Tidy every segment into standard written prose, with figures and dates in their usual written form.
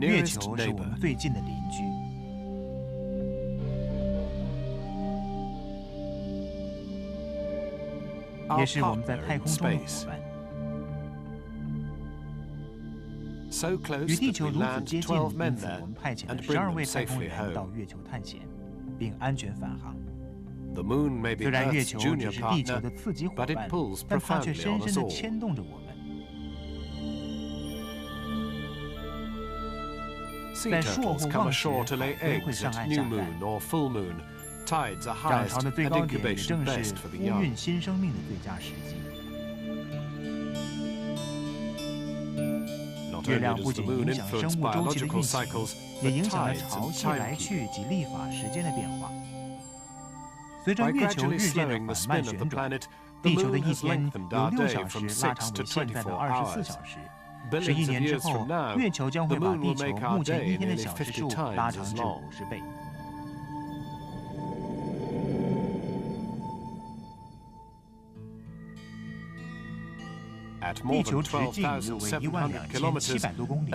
月球是我们最近的邻居。也是我们在太空中的伙伴。与地球如此接近，因此我们派遣了12位太空人到月球探险，并安全返航。虽然月球只是地球的次级伙伴，但它却深深地牵动着我们。在朔或望时，海龟会上岸下蛋。涨潮的最高点也正是孵育新生命的最佳时机。月亮不仅影响生物周期的运行，也影响了潮汐来去及历法时间的变化。随着月球日渐的缓慢旋转，地球的一天由6小时拉长为现在的24小时。11年之后，月球将会把地球目前一天的小时数拉长至50倍。地球直径约为12700多公里，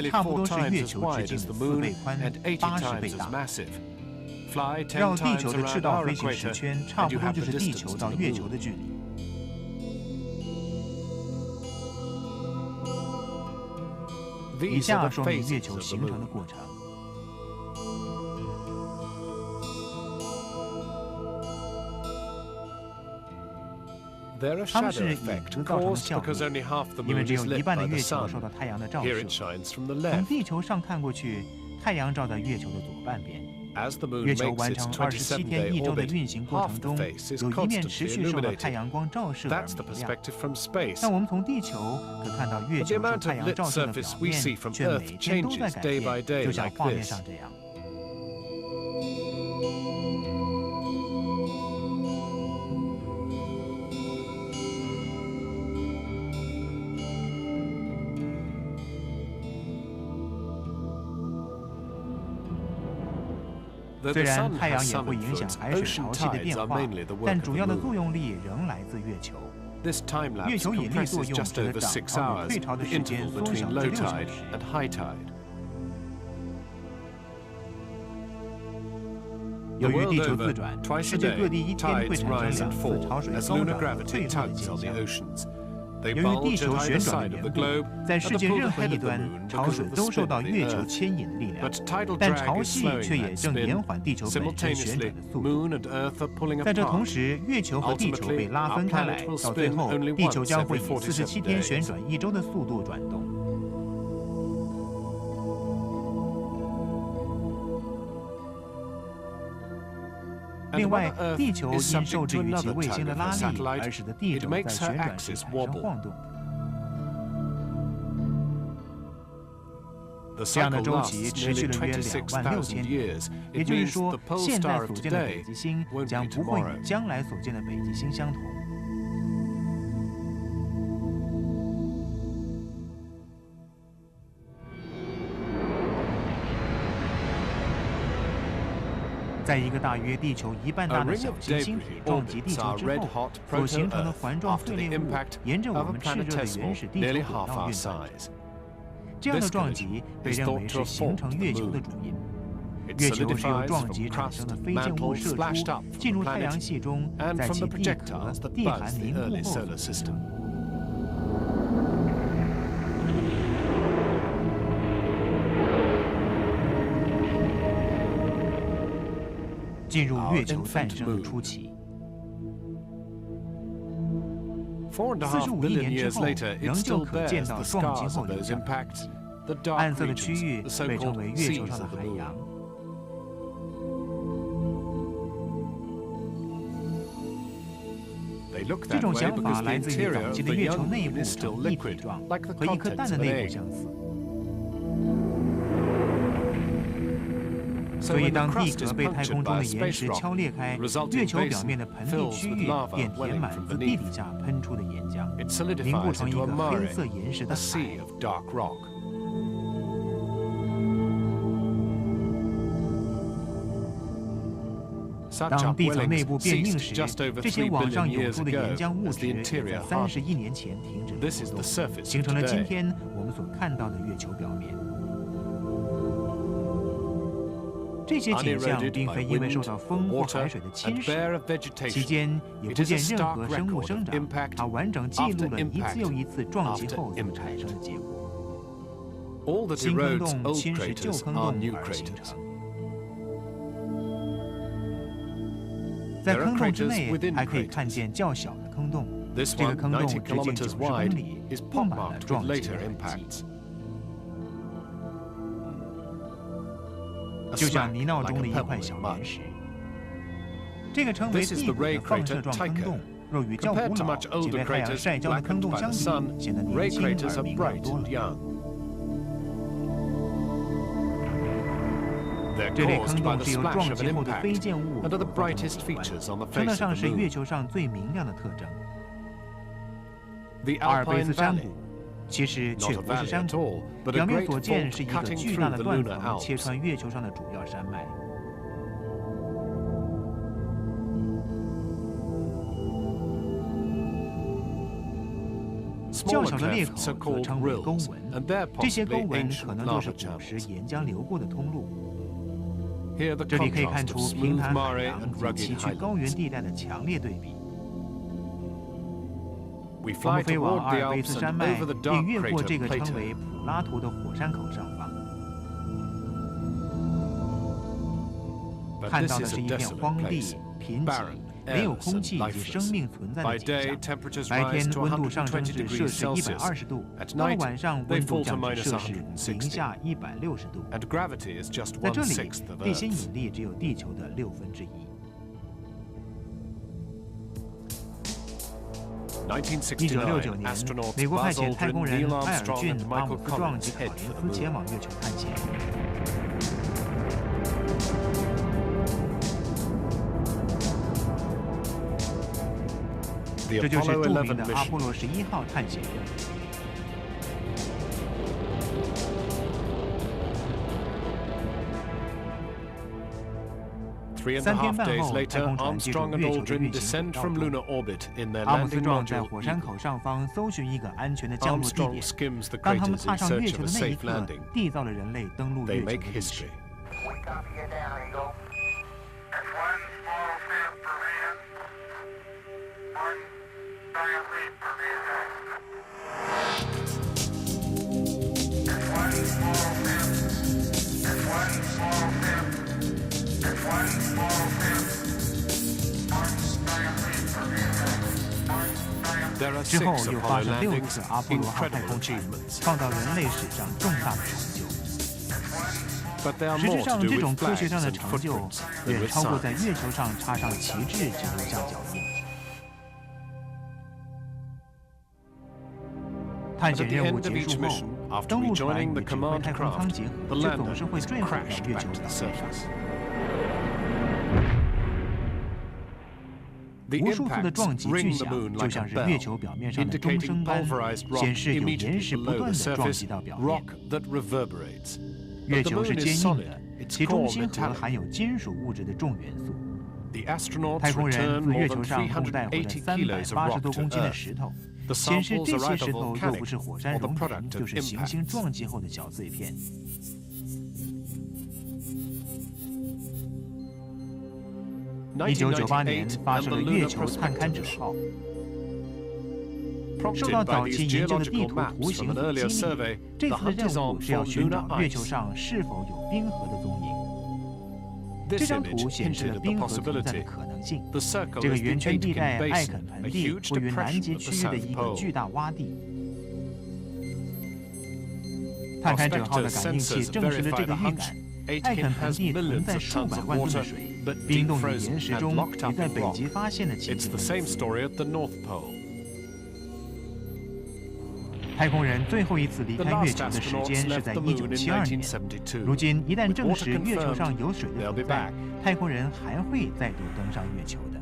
差不多是月球直径的4倍宽、80倍大。绕地球的赤道飞行10圈，差不多就是地球到月球的距离。以下说明月球形成的过程。它们是影子造成的效果，因为只有一半的月球受到太阳的照射。从地球上看过去，太阳照在月球的左半边。月球完成27天1周的运行过程中，有一面持续受到太阳光照射而明亮。但我们从地球可看到月球受太阳照射的表面，却每天都在改变，就像画面上这样。虽然太阳也会影响海水潮汐的变化，但主要的作用力仍来自月球。月球引力作用使得涨潮与退潮的时间缩小至6小时。由于地球自转，世界各地一天会产生2次潮水高涨和退落的现象。由于地球旋转的缘故，在世界任何一端，潮水都受到月球牵引的力量，但潮汐却也正延缓地球本身旋转的速度。在这同时，月球和地球被拉分开来，到最后，地球将会以47天旋转1周的速度转动。另外，地球因受制于其卫星的拉力，而使得地轴在旋转时产生晃动。这样的周期持续了约26000年，也就是说，现在所见的北极星将不会与将来所见的北极星相同。在一个大约地球1半大的小行星体撞击地球之后，所形成的环状碎裂物，沿着我们炽热的原始地球轨道运转。这样的撞击被认为是形成月球的主因。月球是由撞击产生的飞溅物射出，进入太阳系中，在其地壳、地寒凝固后所形成。进入月球诞生的初期，45亿年之后，仍旧可见到撞击后留下的痕迹。暗色的区域被称为月球上的海洋。这种想法来自于早期的月球内部呈一体状，和一颗蛋的内部相似。所以，当地壳被太空中的岩石敲裂开，月球表面的盆地区域便填满自地底下喷出的岩浆，凝固成一个黑色岩石的海。当地层内部变硬时，这些往上涌出的岩浆物质也在30亿年前停止了活动，形成了今天我们所看到的月球表面。这些景象并非因为受到风或海水的侵蚀，期间也不见任何生物生长，它完整记录了一次又一次撞击后所产生的结果。新坑洞侵蚀旧坑洞而形成。在坑洞之内还可以看见较小的坑洞，这个坑洞直径90公里，布满了撞击的痕迹。就像泥淖中的一块小岩石。这个称为地谷的放射状坑洞，若与较古老且被太阳晒焦的坑洞相比，显得年轻而明亮多了。这类坑洞是由撞击后的飞溅物所构成，称得上是月球上最明亮的特征。阿尔卑斯山谷其实却不是山谷，表面所见是一个巨大的断层切穿月球上的主要山脉。较小的裂口则称为沟纹，这些沟纹可能就是古时岩浆流过的通路。这里可以看出平坦海洋和崎岖高原地带的强烈对比。我们飞往阿尔卑斯山脉，并越过这个称为普拉图的火山口上方，看到的是一片荒地、贫瘠、没有空气及生命存在的景象。白天温度上升至摄氏120度，到了晚上温度降至摄氏零下160度。在这里，地心引力只有地球的1/6。1969年，美国派遣太空人埃尔逊、阿姆斯壮及考林斯前往月球探险。这就是著名的阿波罗11号探险任务。3天半后，太空船借助月球的运行轨道阿姆斯壮在火山口上方搜寻一个安全的降落地点。当他们踏上月球的那一刻，缔造了人类登陆月球的历史。之后又发生6次阿波罗号太空船，创造人类史上重大的成就。实质上，这种科学上的成就远超过在月球上插上旗帜及留下脚印。探险任务结束后，登陆船与指挥太空舱结合，就总是会坠毁到月球表面上。无数次的撞击巨响，就像是月球表面上的钟声般，显示有岩石不断地撞击到表面。月球是坚硬的，其中心核含有金属物质的重元素。太空人自月球上共带回了380多公斤的石头，显示这些石头若不是火山熔岩，就是行星撞击后的小碎片。1998年发射了月球探勘者号，受到早期研究的地图图形和激励，这次的任务是要寻找月球上是否有冰河的踪影。这张图显示了冰河存在的可能性。这个圆圈地带艾肯盆地位于南极区域的一个巨大洼地。探勘者号的感应器证实了这个预感。艾肯盆地存在数百万吨的水，冰冻与岩石中与在北极发现的奇迹类似。太空人最后一次离开月球的时间是在1972年。如今，一旦证实月球上有水的存在，太空人还会再度登上月球的。